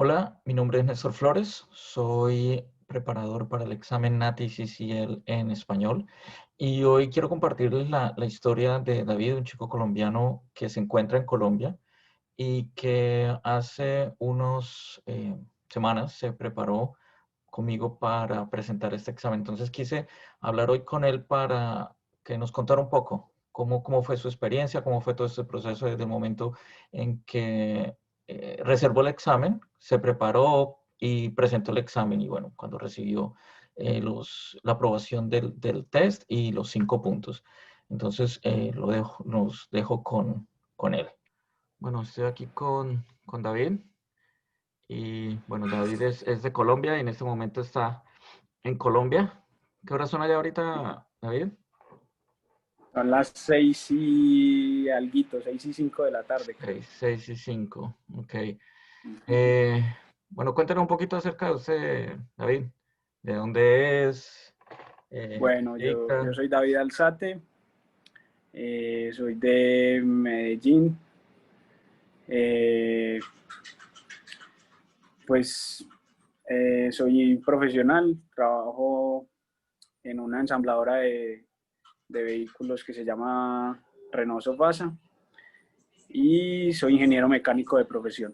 Hola, mi nombre es Néstor Flores, soy preparador para el examen NATI CCL en español y hoy quiero compartirles la historia de David, un chico colombiano que se encuentra en Colombia y que hace unas semanas se preparó conmigo para presentar este examen. Entonces quise hablar hoy con él para que nos contara un poco cómo fue su experiencia, cómo fue todo este proceso desde el momento en que reservó el examen, se preparó y presentó el examen y bueno, cuando recibió la aprobación del test y los 5 puntos. Entonces los dejo con él. Bueno, estoy aquí con David y bueno, David es de Colombia y en este momento está en Colombia. ¿Qué horas son allá ahorita, David? Son las 6:05 de la tarde, creo. 6 y 5, ok. Ujú. Eh, bueno, cuéntanos un poquito acerca de usted, David. ¿De dónde es? ¿Qué Bueno, se yo dedica? soy David Alzate, soy de Medellín. eh, pues soy profesional, trabajo en una ensambladora de vehículos que se llama Renault Sofasa y soy ingeniero mecánico de profesión.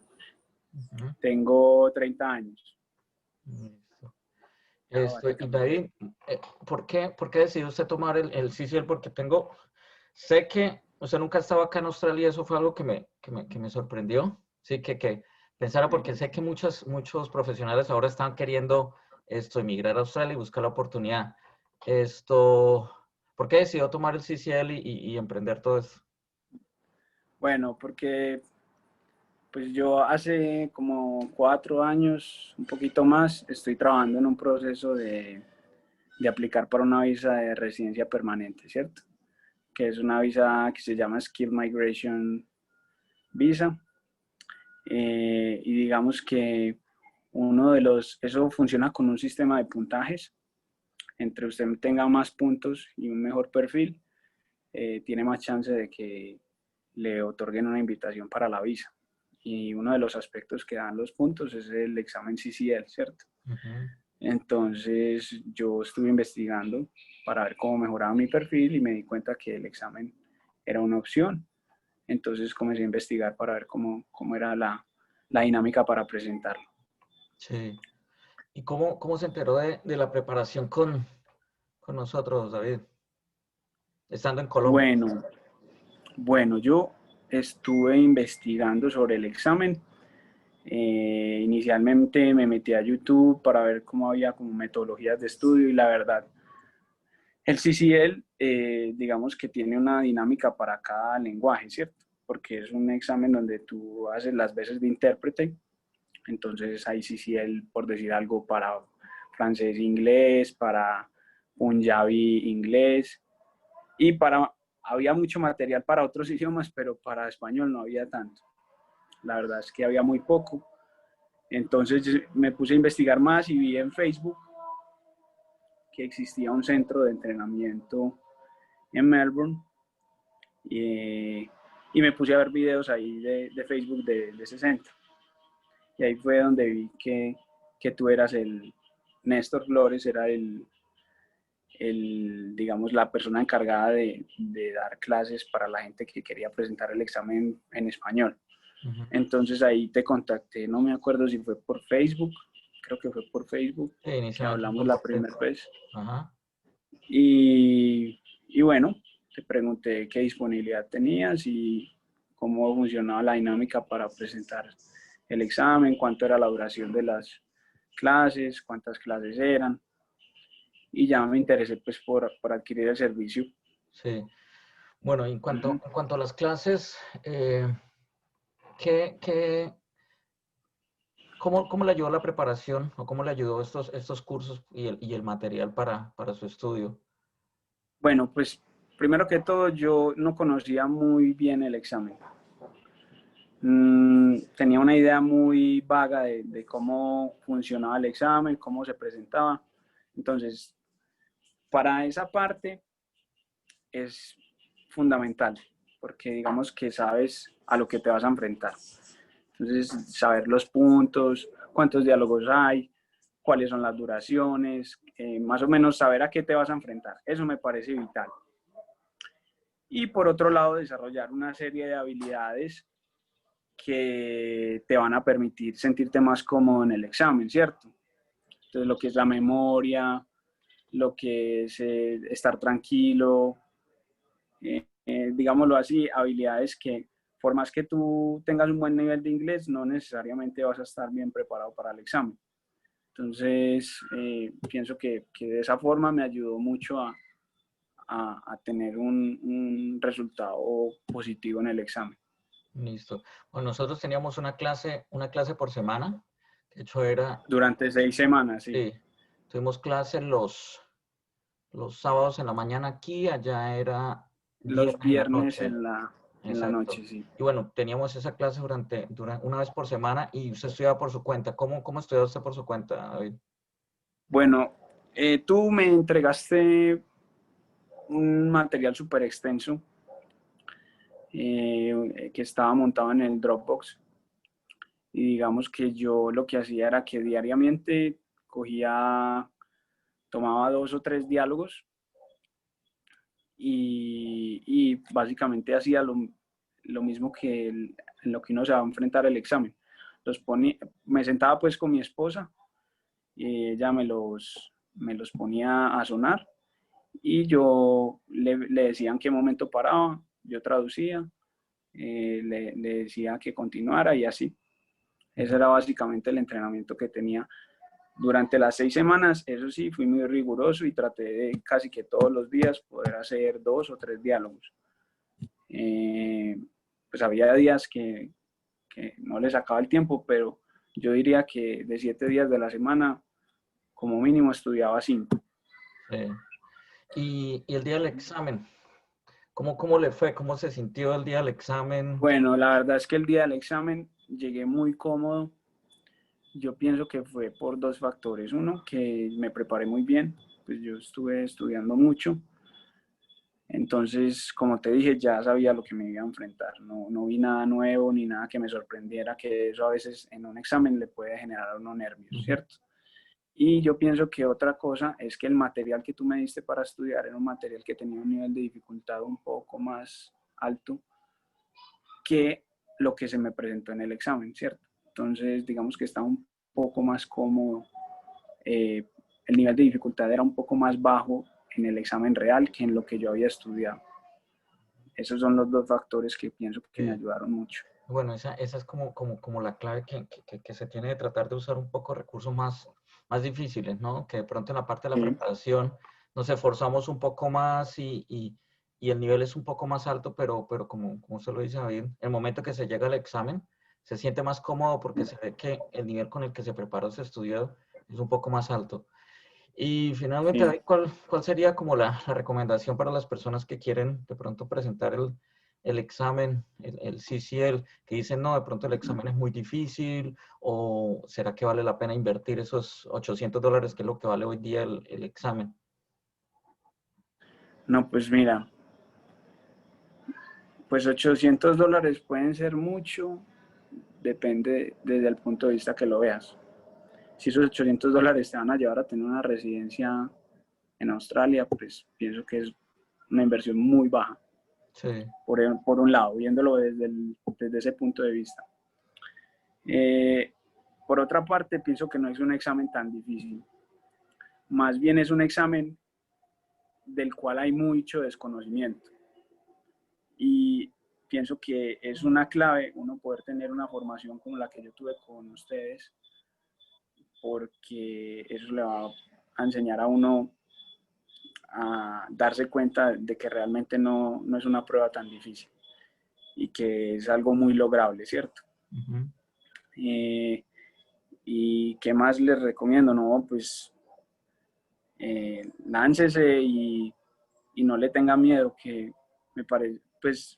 Ujú. Tengo 30 años. Listo. Ya, Y básicamente. David, ¿por qué decidió usted tomar el CCL? Porque sé que usted nunca estaba acá en Australia, eso fue algo que me sorprendió. Sí, que pensara, porque sé que muchos profesionales ahora están queriendo emigrar a Australia y buscar la oportunidad. Esto, ¿Por qué decidió tomar el CCL y emprender todo esto? Bueno, porque pues yo hace como 4 años, un poquito más, estoy trabajando en un proceso de aplicar para una visa de residencia permanente, ¿cierto? Que es una visa que se llama Skill Migration Visa. Y digamos que eso funciona con un sistema de puntajes. Entre usted tenga más puntos y un mejor perfil, tiene más chance de que le otorguen una invitación para la visa. Y uno de los aspectos que dan los puntos es el examen CCL, ¿cierto? Ujú. Entonces yo estuve investigando para ver cómo mejoraba mi perfil y me di cuenta que el examen era una opción. Entonces comencé a investigar para ver cómo era la dinámica para presentarlo. Sí. ¿Y cómo se enteró de la preparación con nosotros, David? Estando en Colombia. Bueno, bueno, yo estuve investigando sobre el examen. Inicialmente me metí a YouTube para ver cómo había como metodologías de estudio y la verdad, el CCL, digamos que tiene una dinámica para cada lenguaje, ¿cierto? Porque es un examen donde tú haces las veces de intérprete, entonces hay CCL, por decir algo, para francés, inglés, para punjabi, inglés, y había mucho material para otros idiomas, pero para español no había tanto. La verdad es que había muy poco. Entonces me puse a investigar más y vi en Facebook que existía un centro de entrenamiento en Melbourne y me puse a ver videos ahí de Facebook de ese centro. Y ahí fue donde vi que tú eras Néstor Flores era digamos, la persona encargada de dar clases para la gente que quería presentar el examen en español. Ujú. Entonces ahí te contacté, no me acuerdo si fue por Facebook, creo que fue por Facebook, Sí, que inicialmente hablamos fue la por primera Facebook. vez. Ajá. Y bueno, te pregunté qué disponibilidad tenías y cómo funcionaba la dinámica para presentar el examen, cuánto era la duración de las clases, cuántas clases eran. Y ya me interesé pues por adquirir el servicio. Sí. Bueno, Uh-huh. en cuanto a las clases, ¿qué, qué, cómo le ayudó la preparación o cómo le ayudó estos cursos y el material para su estudio? Bueno, pues primero que todo yo no conocía muy bien el examen. Tenía una idea muy vaga de cómo funcionaba el examen, cómo se presentaba. Entonces, para esa parte es fundamental, porque digamos que sabes a lo que te vas a enfrentar. Entonces, saber los puntos, cuántos diálogos hay, cuáles son las duraciones, más o menos saber a qué te vas a enfrentar. Eso me parece vital. Y por otro lado, desarrollar una serie de habilidades que te van a permitir sentirte más cómodo en el examen, ¿cierto? Entonces, lo que es la memoria, lo que es estar tranquilo, digámoslo así, habilidades que por más que tú tengas un buen nivel de inglés, no necesariamente vas a estar bien preparado para el examen. Entonces, pienso que de esa forma me ayudó mucho a tener un resultado positivo en el examen. Listo. Bueno, nosotros teníamos una clase por semana. De hecho, era, Durante 6 semanas, sí. sí, tuvimos clase los sábados en la mañana aquí, allá era Los viernes en la viernes noche. en la Exacto. noche, sí. Y bueno, teníamos esa clase durante una vez por semana y usted estudiaba por su cuenta. ¿Cómo estudió usted por su cuenta, David? Bueno, tú me entregaste un material súper extenso que estaba montado en el Dropbox. Y digamos que yo lo que hacía era que diariamente tomaba 2 o 3 diálogos y básicamente hacía lo mismo que en lo que uno se va a enfrentar al examen. Me sentaba pues con mi esposa y ella me los ponía a sonar y yo le decía en qué momento paraba, yo traducía, le decía que continuara y así. Ese era básicamente el entrenamiento que tenía durante las 6 semanas. Eso sí, fui muy riguroso y traté de casi que todos los días poder hacer 2 o 3 diálogos. Pues había días que no le sacaba el tiempo, pero yo diría que de 7 días de la semana, como mínimo, estudiaba 5. Sí. Y el día del examen, ¿cómo le fue? ¿Cómo se sintió el día del examen? Bueno, la verdad es que el día del examen llegué muy cómodo. Yo pienso que fue por 2 factores. Uno, que me preparé muy bien, pues yo estuve estudiando mucho. Entonces, como te dije, ya sabía lo que me iba a enfrentar. No vi nada nuevo ni nada que me sorprendiera, que eso a veces en un examen le puede generar a uno nervios, Ujú. ¿cierto? Y yo pienso que otra cosa es que el material que tú me diste para estudiar era un material que tenía un nivel de dificultad un poco más alto que lo que se me presentó en el examen, ¿cierto? Entonces, digamos que estaba un poco más cómodo. eh, el nivel de dificultad era un poco más bajo en el examen real que en lo que yo había estudiado. Esos son los 2 factores que pienso que me Sí. ayudaron mucho. Bueno, esa es como la clave que se tiene de tratar de usar un poco recursos más difíciles, ¿no? Que de pronto en la parte de la Sí, preparación nos esforzamos un poco más y el nivel es un poco más alto, pero como usted lo dice, David, el momento que se llega al examen se siente más cómodo porque se ve que el nivel con el que se preparó, se estudió, es un poco más alto. Y finalmente, sí. David, ¿cuál sería como la recomendación para las personas que quieren de pronto presentar el examen, el CCL, que dicen, no, de pronto el examen es muy difícil, o será que vale la pena invertir esos $800, que es lo que vale hoy día el examen? No, pues mira, pues $800 pueden ser mucho, depende desde el punto de vista que lo veas. Si esos $800 te van a llevar a tener una residencia en Australia, pues pienso que es una inversión muy baja, Sí, por un lado, viéndolo desde ese punto de vista. Eh, por otra parte, pienso que no es un examen tan difícil. Más bien es un examen del cual hay mucho desconocimiento. Y pienso que es una clave uno poder tener una formación como la que yo tuve con ustedes, porque eso le va a enseñar a uno a darse cuenta de que realmente no es una prueba tan difícil y que es algo muy lograble, ¿cierto? ujú, Eh, ¿Y qué más les recomiendo? No, pues láncese y no le tenga miedo, que me parece, pues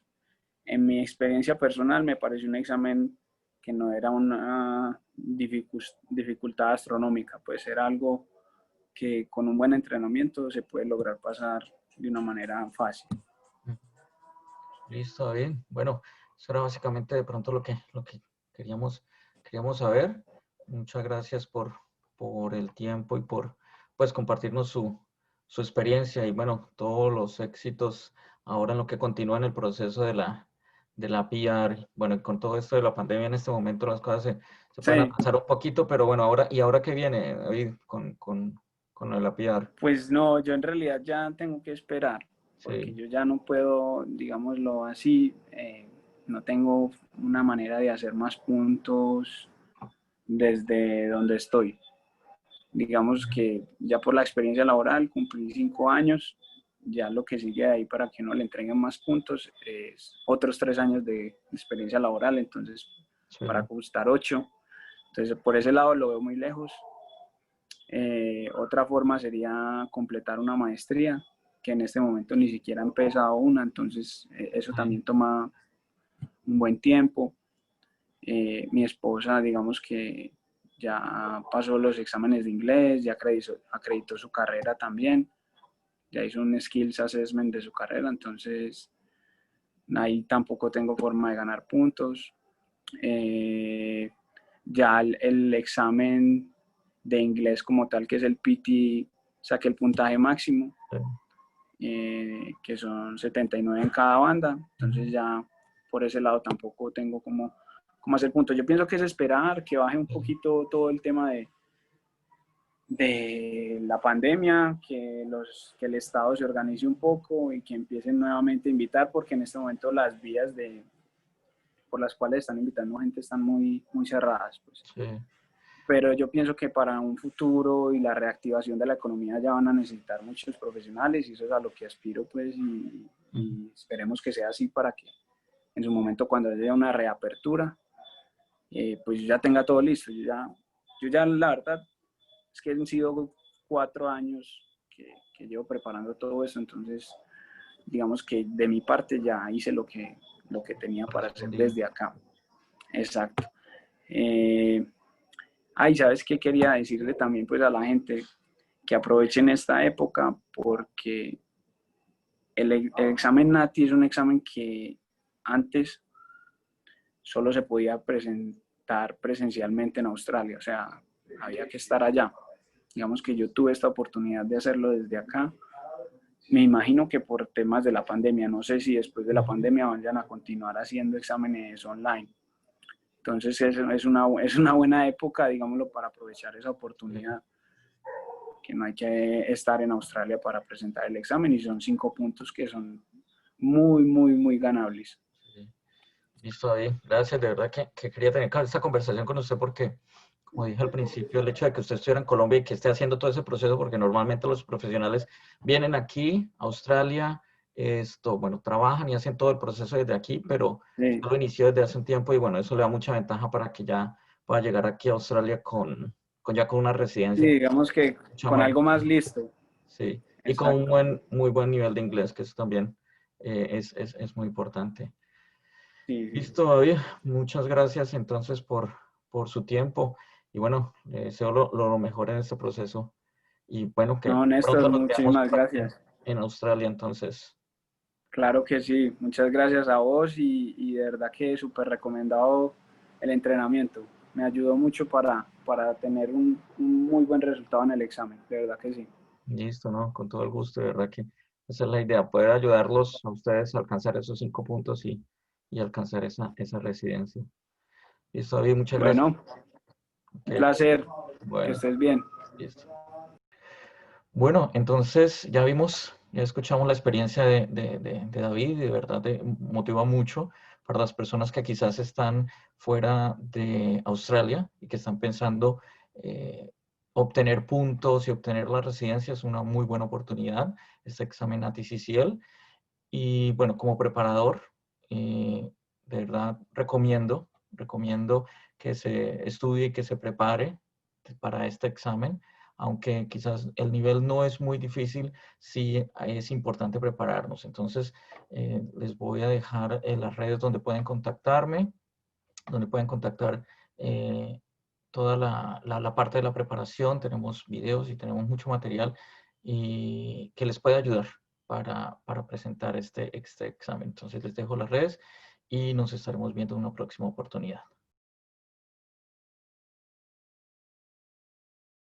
en mi experiencia personal me pareció un examen que no era una dificultad astronómica, pues era algo que con un buen entrenamiento se puede lograr pasar de una manera fácil. ujú. Listo, David. Bueno, eso era básicamente de pronto lo que queríamos, queríamos saber. Muchas gracias por el tiempo y por pues compartirnos su experiencia y bueno, todos los éxitos ahora en lo que continúa en el proceso de la PR. Bueno, y con todo esto de la pandemia en este momento las cosas se pueden Sí, avanzar un poquito, pero bueno, ¿y ahora qué viene, David, con lo de la PR? pues no, yo en realidad ya tengo que esperar, porque Sí, yo ya no puedo, digámoslo así, no tengo una manera de hacer más puntos desde donde estoy. Digamos que ya por la experiencia laboral cumplí 5 años, ya lo que sigue ahí para que uno le entreguen más puntos es otros 3 años de experiencia laboral, entonces para sí, conquistar 8. Entonces por ese lado lo veo muy lejos. Otra forma sería completar una maestría, que en este momento ni siquiera he empezado una, entonces eso sí, también toma un buen tiempo. Mi esposa, digamos que ya pasó los exámenes de inglés, ya acreditó su carrera también, ya hizo un skills assessment de su carrera, entonces ahí tampoco tengo forma de ganar puntos. Eh, ya el examen de inglés como tal, que es el PT, saqué el puntaje máximo, sí. que son 79 en cada banda, Ujú. entonces ya por ese lado tampoco tengo como hacer puntos. Yo pienso que es esperar que baje un Sí, poquito todo el tema de la pandemia, que el Estado se organice un poco y que empiecen nuevamente a invitar, porque en este momento las vías por las cuales están invitando gente están muy cerradas. Pues. sí, Pero yo pienso que para un futuro y la reactivación de la economía ya van a necesitar muchos profesionales y eso es a lo que aspiro, pues, ujú, y esperemos que sea así para que en su momento cuando haya una reapertura, pues yo ya tenga todo listo. Yo ya la verdad es que han sido 4 años que llevo preparando todo eso, entonces digamos que de mi parte ya hice lo que tenía para hacer correspondía. desde acá. Exacto. Eh, ¿Sabes qué quería decirle también pues a la gente? Que aprovechen esta época porque el examen NATI es un examen que antes solo se podía presentar presencialmente en Australia, o sea, había que estar allá. Digamos que yo tuve esta oportunidad de hacerlo desde acá. Me imagino que por temas de la pandemia, no sé si después de la Ujú, pandemia vayan a continuar haciendo exámenes online. Entonces es una buena época, digámoslo, para aprovechar esa sí, oportunidad, que no hay que estar en Australia para presentar el examen y son 5 puntos que son muy ganables. sí. Listo, David. Gracias, de verdad que quería tener esta conversación con usted porque, como dije al principio, el hecho de que usted estuviera en Colombia y que esté haciendo todo ese proceso, porque normalmente los profesionales vienen aquí, a Australia, bueno, trabajan y hacen todo el proceso desde aquí, pero Sí, usted lo inició desde hace un tiempo y bueno, eso le da mucha ventaja para que ya pueda llegar aquí a Australia ya con una sí, residencia digamos que mucho con más. algo más listo. Sí, y con un Exacto. muy buen nivel de inglés, que eso también es muy importante. Sí, sí. Listo, David. Muchas gracias entonces por su tiempo. Y bueno, le deseo lo mejor en este proceso. Y bueno, que No, Néstor, pronto nos veamos muchísimas por aquí gracias. en Australia entonces. Claro que sí, muchas gracias a vos y de verdad que súper recomendado el entrenamiento. Me ayudó mucho para tener un muy buen resultado en el examen, de verdad que sí. Listo, ¿no? Con todo el gusto, de verdad que esa es la idea, poder ayudarlos a ustedes a alcanzar esos 5 puntos y alcanzar esa residencia. Listo, David, muchas gracias. Bueno, un Ok, placer, que bueno, estés bien. listo. Bueno, entonces ya escuchamos la experiencia de David, y de verdad motiva mucho para las personas que quizás están fuera de Australia y que están pensando obtener puntos y obtener la residencia es una muy buena oportunidad, este examen ATCCL. Y bueno, como preparador, de verdad recomiendo que se estudie y que se prepare para este examen, aunque quizás el nivel no es muy difícil, sí es importante prepararnos. Entonces, les voy a dejar en las redes donde pueden contactarme, donde pueden contactar eh, toda la parte de la preparación. Tenemos videos y tenemos mucho material y que les puede ayudar para presentar este examen. Entonces les dejo las redes y nos estaremos viendo en una próxima oportunidad.